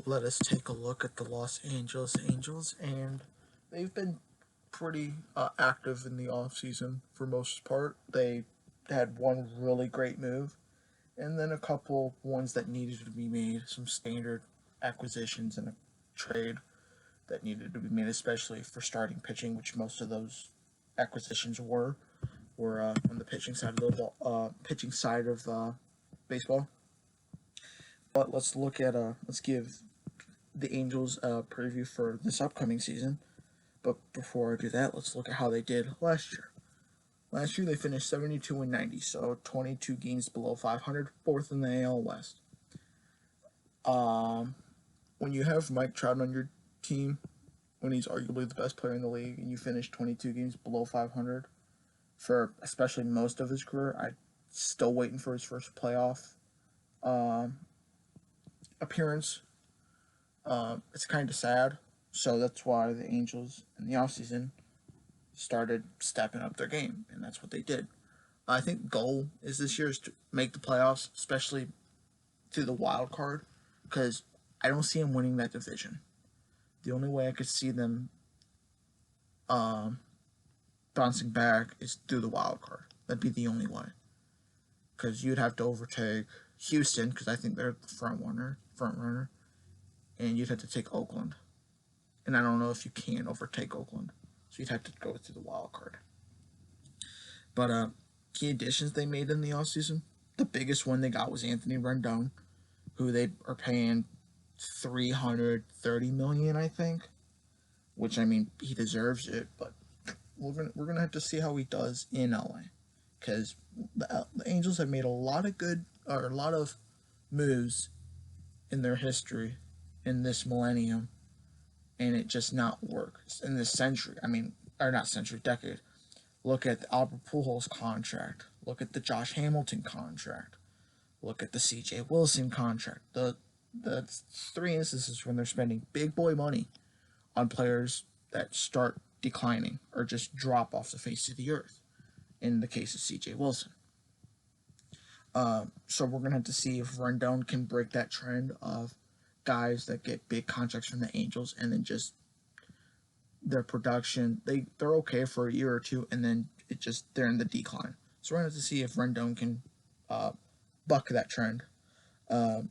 let us take a look at the Los Angeles Angels, and they've been pretty active in the offseason for most part. They had one really great move, and then a couple ones that needed to be made, some standard acquisitions and a trade that needed to be made, especially for starting pitching, which most of those acquisitions were on the pitching side of the pitching side of baseball. But let's give the Angels a preview for this upcoming season. But before I do that, let's look at how they did last year. Last year they finished 72 and 90, so 22 games below 500, fourth in the AL West. Um, when you have Mike Trout on your team, when he's arguably the best player in the league, and you finish 22 games below 500 for especially most of his career, I'm still waiting for his first playoff um, appearance. It's kind of sad. So that's why the Angels in the offseason started stepping up their game, and that's what they did. I think the goal is this year is to make the playoffs, especially through the wild card, because I don't see them winning that division. The only way I could see them um, bouncing back is through the wild card. That'd be the only way, because you'd have to overtake Houston, because I think they're the front runner, and you'd have to take Oakland, and I don't know if you can overtake Oakland, so you'd have to go through the wild card. But key additions they made in the offseason, the biggest one they got was Anthony Rendon, who they are paying 330 million, I think. Which I mean, he deserves it, but we're gonna have to see how he does in LA, because the Angels have made a lot of good or a lot of moves in their history in this millennium, and it just not works in this century. I mean, or not century, decade. Look at the Albert Pujols contract. Look at the Josh Hamilton contract. Look at the C.J. Wilson contract. The three instances when they're spending big boy money on players that start declining or just drop off the face of the earth. In the case of C.J. Wilson, so we're gonna have to see if Rendon can break that trend of guys that get big contracts from the Angels and then just their production they're okay for a year or two and then it just they're in the decline. So we're gonna have to see if Rendon can uh, buck that trend. Uh,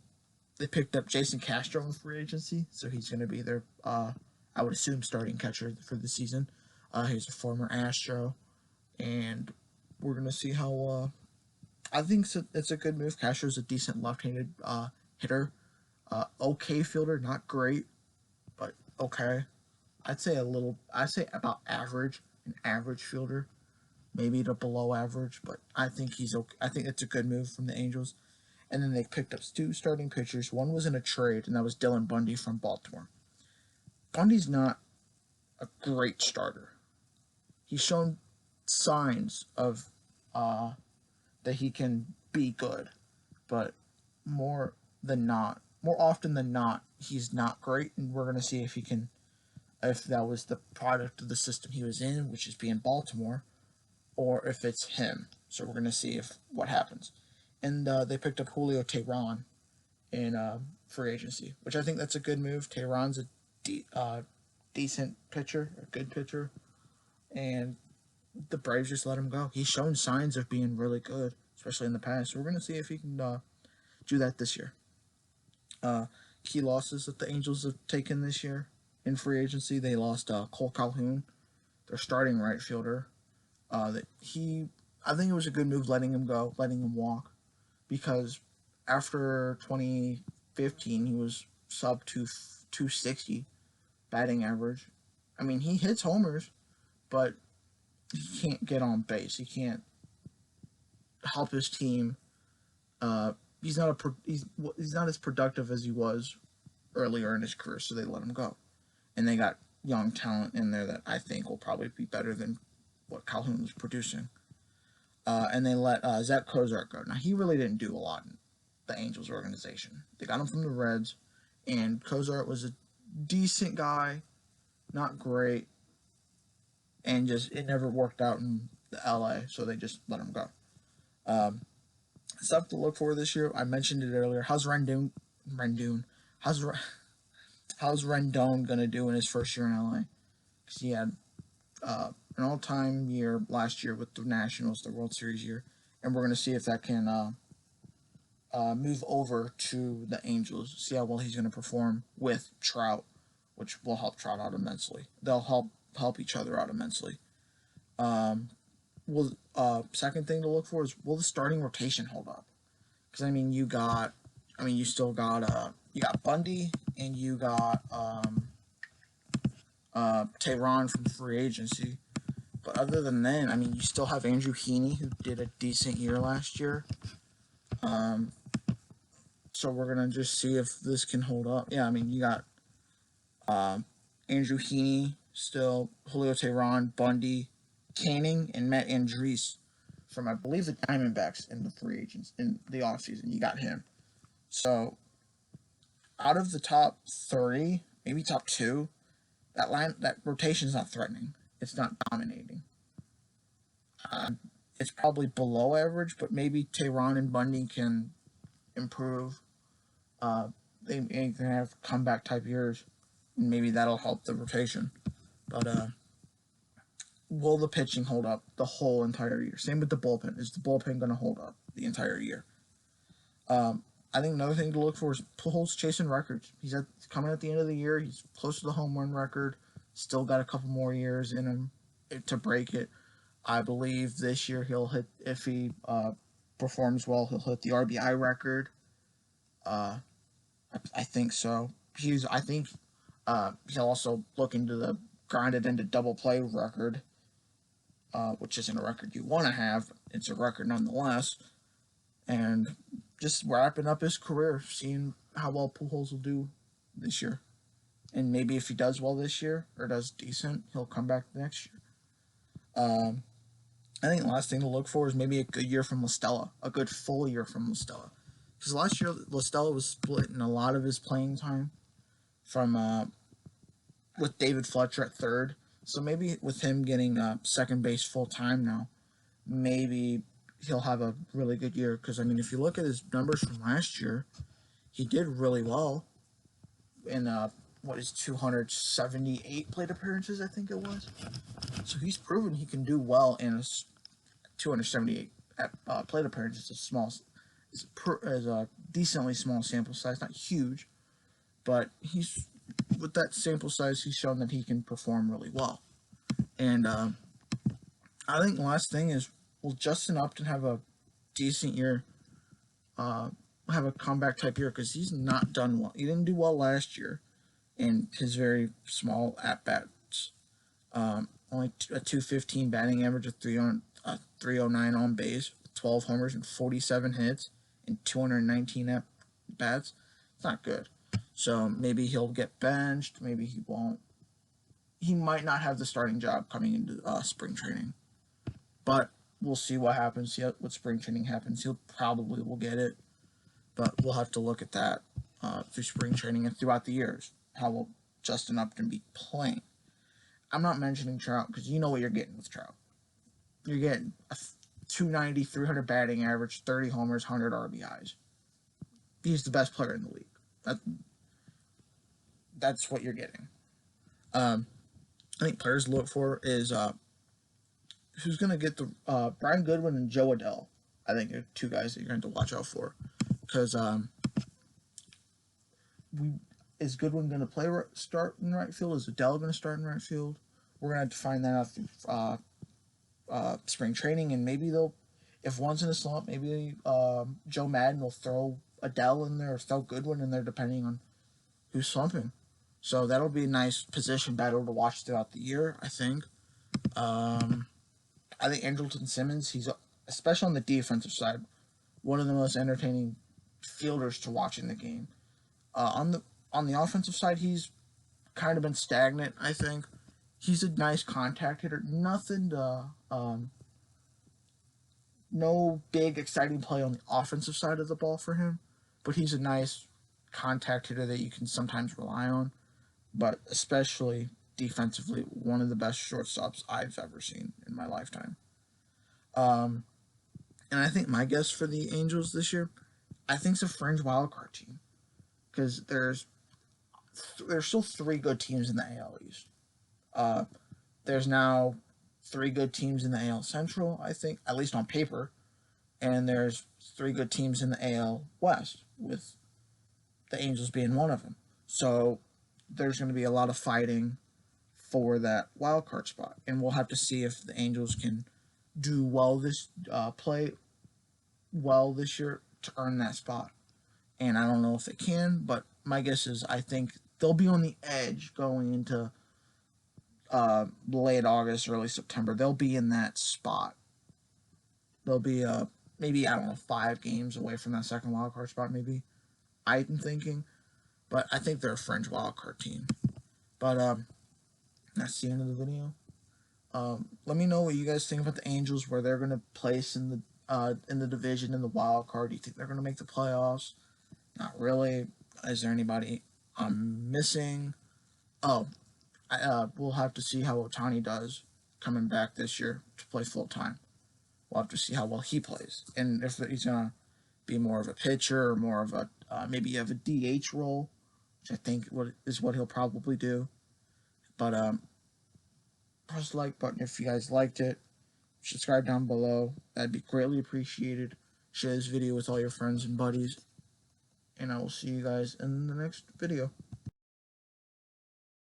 they picked up Jason Castro in free agency, so he's gonna be their I would assume starting catcher for the season. He's a former Astro, and we're gonna see how. I think it's a good move. Castro's a decent left-handed hitter, okay fielder, not great, but okay. I'd say a little. I'd say about average, an average fielder, maybe to below average, but I think he's okay. I think it's a good move from the Angels. And then they picked up two starting pitchers. One was in a trade, and that was Dylan Bundy from Baltimore. Bundy's not a great starter. He's shown signs of uh, that he can be good, but more more often than not, he's not great. And we're gonna see if he can, if that was the product of the system he was in, which is being Baltimore, or if it's him. So we're gonna see if what happens. And they picked up Julio Tehran in free agency, which I think that's a good move. Tehran's a decent pitcher, a good pitcher, and the Braves just let him go. He's shown signs of being really good, especially in the past. So we're gonna see if he can do that this year. Uh, Key losses that the Angels have taken this year in free agency: they lost Cole Calhoun, their starting right fielder. That I think it was a good move letting him go, letting him walk, because after 2015 he was sub 260 batting average. I mean, he hits homers, but he can't get on base. He can't help his team. He's not he's not as productive as he was earlier in his career, so they let him go, and they got young talent in there that I think will probably be better than what Calhoun was producing. And they let Zach Kozart go. Now he really didn't do a lot in the Angels organization. They got him from the Reds, and Kozart was a decent guy, not great, and just it never worked out in the LA, so they just let him go. Um, Stuff to look for this year. I mentioned it earlier. How's Rendon? How's How's Rendon gonna do in his first year in LA? Because he had an all-time year last year with the Nationals, the World Series year, and we're gonna see if that can move over to the Angels. See how well he's gonna perform with Trout, which will help Trout out immensely. They'll help each other out immensely. Um, will Second thing to look for is, will the starting rotation hold up? Because you still got you got Bundy and you got Tehran from free agency. But other than that, you still have Andrew Heaney, who did a decent year last year. Um, so we're gonna just see if this can hold up. Yeah, you got um, Andrew Heaney still, Julio Tehran, Bundy, Canning, and Matt Andriese from, I believe, the Diamondbacks in the free agents in the offseason. You got him. So out of the top three, maybe top two, that rotation is not threatening. It's not dominating. Uh, it's probably below average, but maybe Tehran and Bundy can improve. Uh, they can have comeback type years, and maybe that'll help the rotation. But will the pitching hold up the whole entire year? Same with the bullpen. Is the bullpen going to hold up the entire year? I think another thing to look for is Pujols chasing records. Coming at the end of the year. He's close to the home run record. Still got a couple more years in him to break it. I believe this year he'll hit, if he performs well, he'll hit the RBI record. I think so. I think he'll also look into the grinded into double play record, which isn't a record you want to have. It's a record nonetheless. And just wrapping up his career, seeing how well Pujols will do this year. And maybe if he does well this year, or does decent, he'll come back next year. I think the last thing to look for is maybe a good year from La Stella, a good full year from La Stella. Because last year, La Stella was split in a lot of his playing time from with David Fletcher at third. So maybe with him getting second base full time now, maybe he'll have a really good year. Because if you look at his numbers from last year, he did really well in what is 278 plate appearances, I think it was. So he's proven he can do well in a 278 plate appearances. Is a decently small sample size, not huge, but he's with that sample size, he's shown that he can perform really well. And I think the last thing is, will Justin Upton have a decent year? Have a comeback type year, because he's not done well. He didn't do well last year in his very small at bats. Only a 215 batting average, of 309 on base, 12 homers and 47 hits, and 219 at bats. It's not good. So maybe he'll get benched. Maybe he won't. He might not have the starting job coming into spring training. But we'll see what happens. See what spring training happens. He'll probably will get it. But we'll have to look at that through spring training and throughout the years. How will Justin Upton be playing? I'm not mentioning Trout because you know what you're getting with Trout. You're getting a 290, 300 batting average, 30 homers, 100 RBIs. He's the best player in the league. That's what you're getting. I think players to look for is who's going to get the Brian Goodwin and Jo Adell. I think are two guys that you're going to watch out for, because is Goodwin going to start in right field? Is Adell going to start in right field? We're going to have to find that out through spring training, and maybe if one's in a slump, maybe Joe Madden will throw Adell in there or throw Goodwin in there, depending on who's slumping. So that'll be a nice position battle to watch throughout the year, I think. I think Andrelton Simmons, he's, especially on the defensive side, one of the most entertaining fielders to watch in the game. On the offensive side, he's kind of been stagnant, I think. He's a nice contact hitter. Nothing to no big exciting play on the offensive side of the ball for him, but he's a nice contact hitter that you can sometimes rely on. But especially defensively, one of the best shortstops I've ever seen in my lifetime. And I think my guess for the Angels this year, I think it's a fringe wildcard team, because there's there's still three good teams in the AL East. Uh, there's now three good teams in the AL Central, I think, at least on paper, and there's three good teams in the AL West, with the Angels being one of them. So there's going to be a lot of fighting for that wild card spot, and we'll have to see if the Angels can do well play well this year to earn that spot. And I don't know if they can, but my guess is I think they'll be on the edge going into late August, early September. They'll be in that spot. They'll be maybe, I don't know, 5 games away from that second wild card spot. Maybe I'm thinking, but I think they're a fringe wild card team. But that's the end of the video. Let me know what you guys think about the Angels, where they're gonna place in the division in the wild card. Do you think they're gonna make the playoffs? Not really. Is there anybody I'm missing? Oh, we'll have to see how Ohtani does coming back this year to play full time. We'll have to see how well he plays, and if he's gonna be more of a pitcher or more of a maybe have a DH role, which I think is what he'll probably do. But press the like button if you guys liked it. Subscribe down below. That'd be greatly appreciated. Share this video with all your friends and buddies. And I will see you guys in the next video.